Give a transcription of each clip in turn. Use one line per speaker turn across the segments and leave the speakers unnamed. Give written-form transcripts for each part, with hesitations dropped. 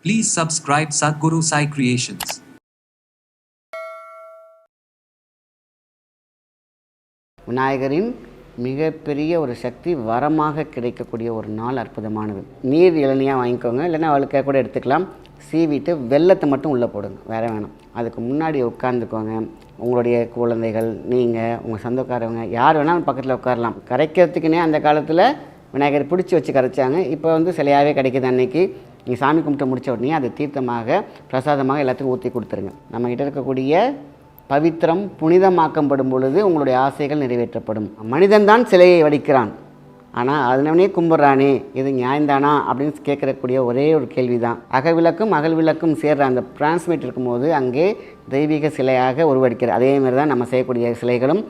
Please subscribe Sadhguru Sai Creations.
விநாயகரின் மிகப்பெரிய ஒரு சக்தி வரமாக கிடைக்கக்கூடிய ஒரு நாள் அற்புதமானது. நீர் இளநியாக வாங்கிக்கோங்க, இல்லைன்னா அவளுக்கு கூட எடுத்துக்கலாம். சீவிட்டு வெல்லத்தை மட்டும் உள்ளே போடுங்க, வேறு வேணும். அதுக்கு முன்னாடி உட்காந்துக்கோங்க. உங்களுடைய குழந்தைகள், நீங்கள், உங்கள் சொந்தக்காரவங்க யார் வேணாலும் பக்கத்தில் உட்காரலாம். கரைக்கிறதுக்குன்னே அந்த காலத்தில் விநாயகர் பிடிச்சி வச்சு கரைச்சாங்க. இப்போ சிலையாகவே கிடைக்கிது. அன்றைக்கி நீங்கள் சாமி கும்பிட்டு முடித்த உடனே அது தீர்த்தமாக பிரசாதமாக எல்லாத்துக்கும் ஊற்றி கொடுத்துருங்க. நம்மகிட்ட இருக்கக்கூடிய பவித்திரம் புனிதமாக்கப்படும் பொழுது உங்களுடைய ஆசைகள் நிறைவேற்றப்படும். மனிதன்தான் சிலையை வடிக்கிறான், ஆனால் அதனவனே கும்பிட்றானே, இது நியாயந்தானா அப்படின்னு கேட்கக்கூடிய ஒரே ஒரு கேள்வி தான். அகவிளக்கும் அகல் விளக்கும் சேர்ற அந்த டிரான்ஸ்மிட் இருக்கும்போது அங்கே தெய்வீக சிலையாக உருவெடுக்கிறது. அதேமாதிரி தான் நம்ம செய்யக்கூடிய சிலைகளும்.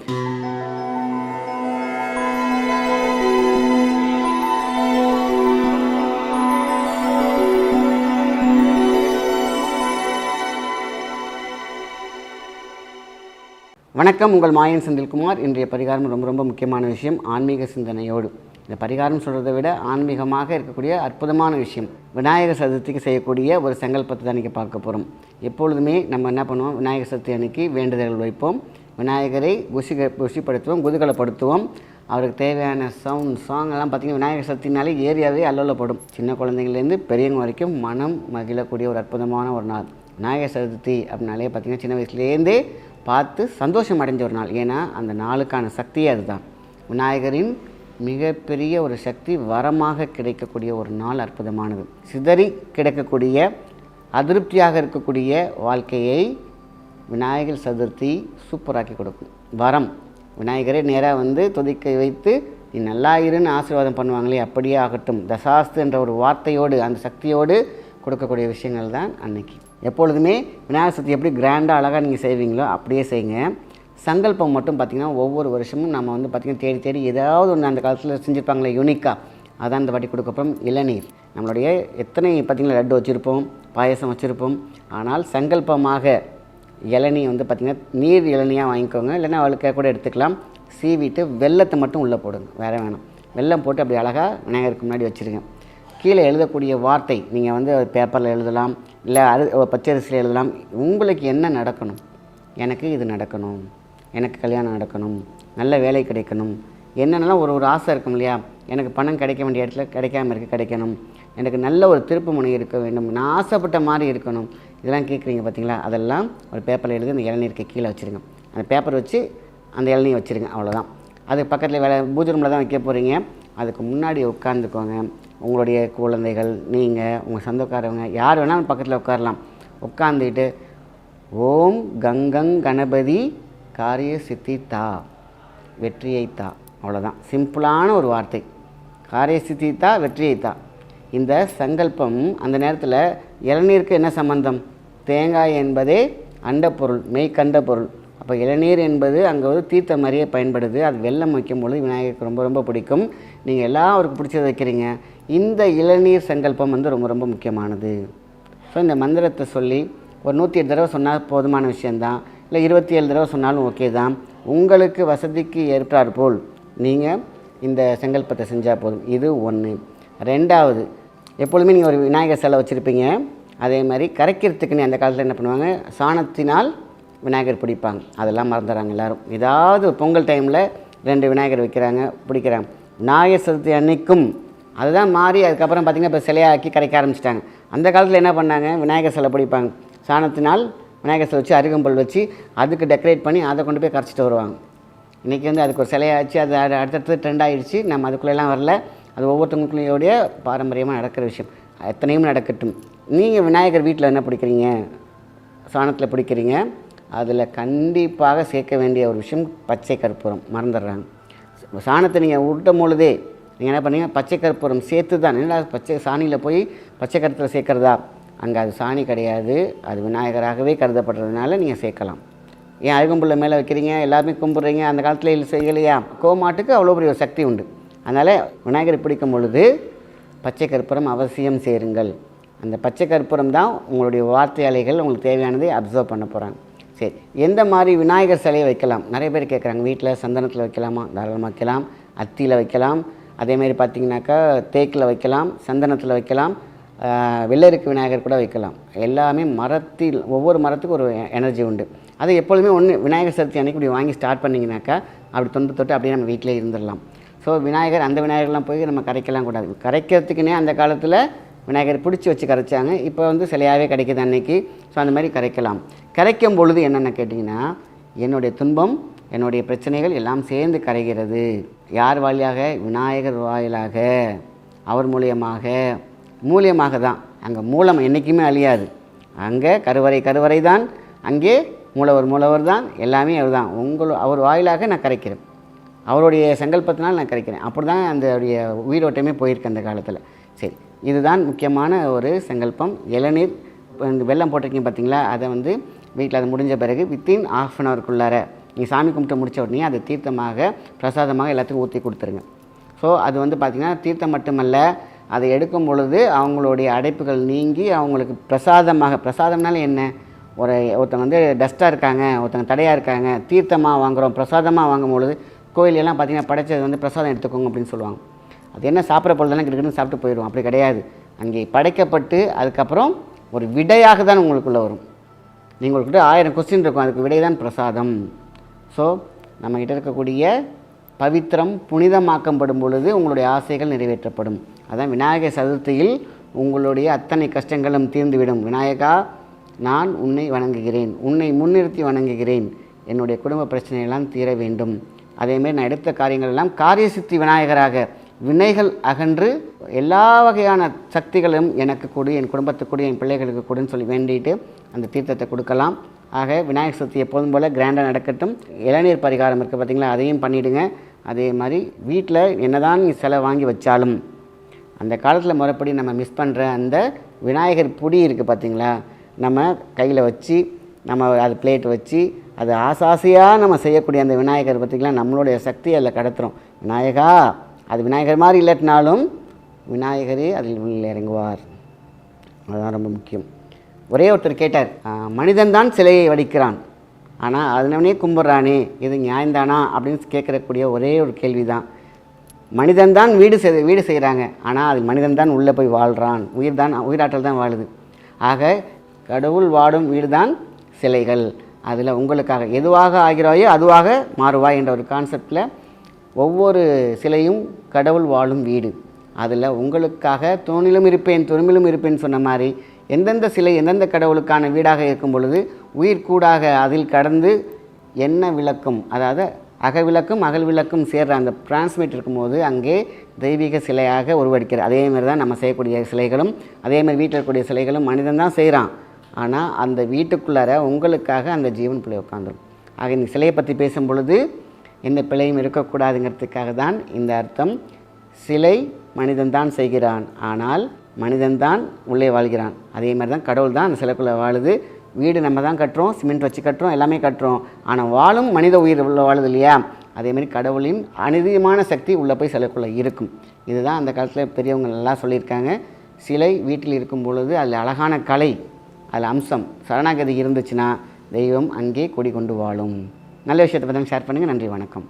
வணக்கம், உங்கள் மாயன் செந்தில்குமார். இன்றைய பரிகாரம் ரொம்ப முக்கியமான விஷயம், ஆன்மீக சிந்தனையோடு. இந்த பரிகாரம் சொல்கிறத விட ஆன்மீகமாக இருக்கக்கூடிய அற்புதமான விஷயம். விநாயகர் சதுர்த்திக்கு செய்யக்கூடிய ஒரு சங்கல்பத்தை தான் இன்றைக்கி பார்க்க போகிறோம். எப்பொழுதுமே நம்ம என்ன பண்ணுவோம், விநாயகர் சதுர்த்தி அன்றைக்கி வேண்டுதல்கள் வைப்போம், விநாயகரை குஷிப்படுத்துவோம், குதூகலப்படுத்துவோம். அவருக்கு தேவையான சாங்கெல்லாம் பார்த்திங்கன்னா விநாயகர் சதுர்த்தினாலே ஏரியாவே அல்லோலப்படும். சின்ன குழந்தைங்கள்லேருந்து பெரியவங்க வரைக்கும் மனம் மகிழக்கூடிய ஒரு அற்புதமான ஒரு நாள் விநாயகர் சதுர்த்தி அப்படின்னாலே பார்த்திங்கன்னா சின்ன வயசுலேருந்தே பார்த்து சந்தோஷம் அடைஞ்ச ஒரு நாள். ஏன்னா அந்த நாளுக்கான சக்தியே அதுதான். விநாயகரின் மிகப்பெரிய ஒரு சக்தி வரமாக கிடைக்கக்கூடிய ஒரு நாள் அற்புதமானது. சிதறி கிடக்கக்கூடிய அதிருப்தியாக இருக்கக்கூடிய வாழ்க்கையை விநாயகர் சதுர்த்தி சூப்பராக்கி கொடுக்கும். வரம் விநாயகரே நேராக துதிக்க வைத்து நீ நல்லா இருன்னு ஆசீர்வாதம் பண்ணுவாங்களே, அப்படியே ஆகட்டும் தசாஸ்து என்ற ஒரு வார்த்தையோடு அந்த சக்தியோடு கொடுக்கக்கூடிய விஷயங்கள் தான் அன்னைக்கு. எப்பொழுதுமே விநாயகர் சதுர்த்தி எப்படி கிராண்டாக அழகாக நீங்கள் செய்வீங்களோ அப்படியே செய்யுங்க. சங்கல்பம் மட்டும் பார்த்திங்கன்னா ஒவ்வொரு வருஷமும் நம்ம பார்த்திங்கன்னா தேடி ஏதாவது ஒன்று அந்த காலத்தில் செஞ்சுருப்பாங்களே யூனிக்காக, அதான் இந்த வாட்டி கொடுக்கப்போம். இளநீர் நம்மளுடைய எத்தனை பார்த்திங்கன்னா லட்டு வச்சுருப்போம், பாயசம் வச்சுருப்போம், ஆனால் சங்கல்பமாக இளநீ பார்த்திங்கன்னா நீர் இளநியாக வாங்கிக்கோங்க, இல்லைன்னா அவளுக்கு கூட எடுத்துக்கலாம். சீவிட்டு வெல்லத்தை மட்டும் உள்ளே போடுங்க, வேறு வேணும். வெல்லம் போட்டு அப்படி அழகாக விநாயகருக்கு முன்னாடி வச்சுருங்க. கீழே எழுதக்கூடிய வார்த்தை நீங்கள் பேப்பரில் எழுதலாம், இல்லை பச்சரிசியில் எழுதலாம். உங்களுக்கு என்ன நடக்கணும், எனக்கு இது நடக்கணும், எனக்கு கல்யாணம் நடக்கணும், நல்ல வேலை கிடைக்கணும், என்னென்னலாம் ஒரு ஆசை இருக்கும் இல்லையா. எனக்கு பணம் கிடைக்க வேண்டிய இடத்துல கிடைக்காம கிடைக்கணும், எனக்கு நல்ல ஒரு திருப்பு முனை இருக்க வேண்டும், நான் ஆசைப்பட்ட மாதிரி இருக்கணும், இதெல்லாம் கேட்குறீங்க பார்த்தீங்களா. அதெல்லாம் ஒரு பேப்பரில் எழுதி அந்த இளநீருக்கு கீழே வச்சுருங்க. அந்த பேப்பர் வச்சு அந்த இளநீர் வச்சுருங்க, அவ்வளோதான். அது பக்கத்தில் பூஜை ரூமில் தான் வைக்க போகிறீங்க. அதுக்கு முன்னாடி உட்காந்துக்கோங்க. உங்களுடைய குழந்தைகள், நீங்கள், உங்கள் சொந்தக்காரவங்க யார் வேணாலும் பக்கத்தில் உட்காரலாம். உட்காந்துட்டு ஓம் கங்கங் கணபதி காரிய சித்தி தா, வெற்றியை தா, அவ்வளோதான். சிம்பிளான ஒரு வார்த்தை, காரிய சித்தி தா, வெற்றியை தா. இந்த சங்கல்பம் அந்த நேரத்தில் இளநீருக்கு என்ன சம்பந்தம்? தேங்காய் என்பதே அண்டப்பொருள், மெய்கண்ட பொருள். அப்போ இளநீர் என்பது அங்கே தீர்த்த மாதிரியே பயன்படுது. அது வெல்லம் வைக்கும்பொழுது விநாயகருக்கு ரொம்ப பிடிக்கும். நீங்கள் எல்லாம் அவருக்கு பிடிச்சதை வைக்கிறீங்க. இந்த இளநீர் சங்கல்பம் ரொம்ப முக்கியமானது. ஸோ இந்த மந்திரத்தை சொல்லி ஒரு 108 தடவை சொன்னால் போதுமான விஷயந்தான், இல்லை 27 தடவை சொன்னாலும் ஓகே தான். உங்களுக்கு வசதிக்கு ஏற்றாற் போல் நீங்கள் இந்த சங்கல்பத்தை செஞ்சால் போதும். இது ஒன்று. ரெண்டாவது, எப்பொழுதுமே நீங்கள் ஒரு விநாயகர் சிலை வச்சுருப்பீங்க. அதே மாதிரி கரைக்கிறதுக்குன்னு அந்த காலத்தில் என்ன பண்ணுவாங்க, சாணத்தினால் விநாயகர் பிடிப்பாங்க. அதெல்லாம் மறந்துடுறாங்க எல்லோரும். ஏதாவது பொங்கல் டைமில் 2 விநாயகர் வைக்கிறாங்க, பிடிக்கிறாங்க. விநாயகர் சதுர்த்தி அன்னைக்கும் அதுதான் மாறி அதுக்கப்புறம் பார்த்திங்கன்னா இப்போ சிலையாக்கி கரைக்க ஆரம்பிச்சிட்டாங்க. அந்த காலத்தில் என்ன பண்ணாங்க, விநாயகர் சிலை பிடிப்பாங்க, சாணத்தினால் விநாயகர் சிலை வச்சு அருகம்புல் வச்சு அதுக்கு டெக்கரேட் பண்ணி அதை கொண்டு போய் கரைச்சிட்டு வருவாங்க. இன்றைக்கி அதுக்கு ஒரு சிலையாச்சு, அது அடுத்தடுத்து ட்ரெண்ட் ஆகிடுச்சு. நம்ம அதுக்குள்ளெல்லாம் வரல. அது ஒவ்வொருத்தவங்களுடைய பாரம்பரியமாக நடக்கிற விஷயம். எத்தனையும் நடக்கட்டும். நீங்கள் விநாயகர் வீட்டில் என்ன பிடிக்கிறீங்க, சாணத்தில் பிடிக்கிறீங்க. அதில் கண்டிப்பாக சேர்க்க வேண்டிய ஒரு விஷயம் பச்சை கற்பூரம், மறந்துடுறாங்க. சாணத்தை நீங்கள் விட்டும் பொழுதே நீங்கள் என்ன பண்ணீங்க, பச்சை கற்பூரம் சேர்த்து தான். என்ன பச்சை சாணியில் போய் பச்சை கருத்தில் சேர்க்குறதா? அங்கே அது சாணி கிடையாது, அது விநாயகராகவே கருதப்படுறதுனால நீங்கள் சேர்க்கலாம். ஏன் அருகம்புல்ல மேலே வைக்கிறீங்க, எல்லாருமே கும்பிட்றீங்க. அந்த காலத்தில் செய்யலையா? கோமாட்டுக்கு அவ்வளோ பெரிய ஒரு சக்தி உண்டு. அதனால் விநாயகரை பிடிக்கும் பொழுது பச்சை கற்பூரம் அவசியம் சேருங்கள். அந்த பச்சை கற்பூரம் தான் உங்களுடைய வார்த்தை அலைகள் உங்களுக்கு தேவையானதை அப்சர்வ் பண்ண போகிறாங்க. சரி, எந்த மாதிரி விநாயகர் சிலையை வைக்கலாம்? நிறைய பேர் கேட்குறாங்க. வீட்டில் சந்தனத்தில் வைக்கலாமா? தாராளமாக வைக்கலாம். அத்தியில் வைக்கலாம். அதேமாரி பார்த்திங்கனாக்கா தேக்கில் வைக்கலாம், சந்தனத்தில் வைக்கலாம், வெள்ளருக்கு விநாயகர் கூட வைக்கலாம். எல்லாமே மரத்தில் ஒவ்வொரு மரத்துக்கும் ஒரு எனர்ஜி உண்டு. அது எப்பொழுதுமே ஒன்று விநாயகர் சதுர்த்தி அன்றைக்கி இப்படி வாங்கி ஸ்டார்ட் பண்ணிங்கனாக்கா அப்படி தொட்டு அப்படியே நம்ம வீட்டிலே இருந்துடலாம். ஸோ விநாயகர் அந்த விநாயகர்லாம் போய் நம்ம கரைக்கலாம் கூடாது. கரைக்கிறதுக்குன்னே அந்த காலத்தில் விநாயகர் பிடிச்சி வச்சு கரைச்சாங்க. இப்போ வந்து சிலையாகவே கிடைக்கிது அன்றைக்கி. ஸோ அந்த மாதிரி கரைக்கலாம். கரைக்கும் பொழுது என்னென்ன கேட்டிங்கன்னா, என்னுடைய துன்பம் என்னுடைய பிரச்சனைகள் எல்லாம் சேர்ந்து கரைகிறது. யார் வாயிலாக? விநாயகர் வாயிலாக, அவர் மூலியமாக தான். அங்கே மூலம் என்றைக்குமே அழியாது. அங்கே கருவறை தான், அங்கே மூலவர் தான், எல்லாமே அவர் தான். அவர் வாயிலாக நான் கரைக்கிறேன், அவருடைய சங்கல்பத்தினால் நான் கரைக்கிறேன். அப்படி தான் அந்த உயிரோட்டமே போயிருக்கு அந்த காலத்தில். சரி, இதுதான் முக்கியமான ஒரு சங்கல்பம். இளநீர் வெல்லம் போட்டிருக்கீங்க பார்த்தீங்களா, அதை வந்து வீட்டில் அது முடிஞ்ச பிறகு வித்தின் ½ அன் ஹவருக்குள்ளார நீ சாமி கும்பிட்டு முடித்த உடனே அதை தீர்த்தமாக பிரசாதமாக எல்லாத்துக்கும் ஊற்றி கொடுத்துருங்க. ஸோ அது வந்து பார்த்திங்கன்னா தீர்த்தம் மட்டுமல்ல, அதை எடுக்கும் பொழுது அவங்களுடைய அடைப்புகள் நீங்கி அவங்களுக்கு பிரசாதம்னால என்ன, ஒருத்தங்க வந்து டஸ்ட்டாக இருக்காங்க, ஒருத்தங்க தடையாக இருக்காங்க, தீர்த்தமாக வாங்குகிறோம், பிரசாதமாக வாங்கும் பொழுது கோயிலெல்லாம் பார்த்திங்கன்னா படைச்சது வந்து பிரசாதம் எடுத்துக்கோங்க அப்படின்னு சொல்லுவாங்க. அது என்ன சாப்பிட்ற பொழுதெல்லாம் கிட்டக்கிட்டு சாப்பிட்டு போயிடுவோம். அப்படி கிடையாது. அங்கே படைக்கப்பட்டு அதுக்கப்புறம் ஒரு விடையாக தான் உங்களுக்குள்ளே வரும். நீங்கள்கிட்ட 1000 கொஸ்டின் இருக்கும், அதுக்கு விடை தான் பிரசாதம். ஸோ நம்மகிட்ட இருக்கக்கூடிய பவித்திரம் புனிதமாக்கப்படும் பொழுது உங்களுடைய ஆசைகள் நிறைவேற்றப்படும். அதான் விநாயகர் சதுர்த்தியில் உங்களுடைய அத்தனை கஷ்டங்களும் தீர்ந்துவிடும். விநாயகா, நான் உன்னை வணங்குகிறேன், உன்னை முன்னிறுத்தி வணங்குகிறேன், என்னுடைய குடும்ப பிரச்சனையெல்லாம் தீர வேண்டும். அதேமாரி நான் எடுத்த காரியங்கள் எல்லாம் காரியசித்தி விநாயகராக வினைகள் அகன்று எல்லா வகையான சக்திகளும் எனக்கு கொடு, என் குடும்பத்துக்கு கொடு, என் பிள்ளைகளுக்கு கொடுன்னு சொல்லி வேண்டிட்டு அந்த தீர்த்தத்தை கொடுக்கலாம். ஆக விநாயகர் சதுர்த்தி எப்போதும் போல் கிராண்டாக நடக்கட்டும். இளநீர் பரிகாரம் இருக்குது பார்த்திங்களா, அதையும் பண்ணிவிடுங்க. அதே மாதிரி வீட்டில் என்னதான் சிலை வாங்கி வச்சாலும் அந்த காலத்தில் முறைப்படி நம்ம மிஸ் பண்ணுற அந்த விநாயகர் புடி இருக்குது பார்த்திங்களா, நம்ம கையில் வச்சு நம்ம அது பிளேட் வச்சு அது ஆசாசியாக நம்ம செய்யக்கூடிய அந்த விநாயகர் பார்த்திங்களா, நம்மளுடைய சக்தியை அதில் கடத்துகிறோம். விநாயகா, அது விநாயகர் மாதிரி இல்லட்டினாலும் விநாயகரே அதில் உள்ள இறங்குவார். அதுதான் ரொம்ப முக்கியம். ஒரே ஒருத்தர் கேட்டார், மனிதன் தான் சிலையை வடிக்கிறான், ஆனால் அதனவனே கும்பிட்றானே, இது நியாயந்தானா அப்படின்னு கேட்கக்கூடிய ஒரே ஒரு கேள்வி தான். மனிதன் தான் வீடு செய்கிறாங்க, ஆனால் அது மனிதன் தான் உள்ளே போய் வாழ்கிறான், உயிராற்றல் தான் வாழுது. ஆக கடவுள் வாடும் வீடு தான் சிலைகள். அதில் உங்களுக்காக எதுவாக ஆகிறாயோ அதுவாக மாறுவாய் என்ற ஒரு கான்செப்டில் ஒவ்வொரு சிலையும் கடவுள் வாழும் வீடு. அதில் உங்களுக்காக தூணிலும் இருப்பேன் துரும்பிலும் இருப்பேன் சொன்ன மாதிரி எந்தெந்த சிலை எந்தெந்த கடவுளுக்கான வீடாக இருக்கும் பொழுது உயிர் கூடாக அதில் கடந்து என்ன விளக்கும், அதாவது அகவிளக்கும் அகல் விளக்கும் சேர்ற அந்த டிரான்ஸ்மிட் இருக்கும்போது அங்கே தெய்வீக சிலையாக உருவெடுக்கிறது. அதேமாதிரி தான் நம்ம செய்யக்கூடிய சிலைகளும், அதேமாதிரி வீட்டில் இருக்கக்கூடிய சிலைகளும் மனிதன் தான் செய்கிறான். ஆனால் அந்த வீட்டுக்குள்ளார உங்களுக்காக அந்த ஜீவன் பிள்ளை உட்காந்துரும். ஆக இந்த சிலையை பற்றி பேசும் பொழுது எந்த பிழையும் இருக்கக்கூடாதுங்கிறதுக்காக தான் இந்த அர்த்தம். சிலை மனிதன்தான் செய்கிறான், ஆனால் மனிதன்தான் உள்ளே வாழ்கிறான். அதே மாதிரி தான் கடவுள் தான் அந்த சிலைக்குள்ளே வாழுது. வீடு நம்ம தான் கட்டுறோம், சிமெண்ட் வச்சு கட்டுறோம், எல்லாமே கட்டுறோம், ஆனால் வாழும் மனித உயிர் உள்ள வாழுது இல்லையா. அதேமாதிரி கடவுளின் அநீதியமான சக்தி உள்ளே போய் சிலைக்குள்ளே இருக்கும். இதுதான் அந்த காலத்தில் பெரியவங்க நல்லா சொல்லியிருக்காங்க. சிலை வீட்டில் இருக்கும் பொழுது அதில் அழகான கலை, அதில் அம்சம் சரணாகதி இருந்துச்சுன்னா தெய்வம் அங்கே குடி கொண்டு வாழும். நல்ல விஷயத்தை பற்றி ஷேர் பண்ணுங்கள். நன்றி, வணக்கம்.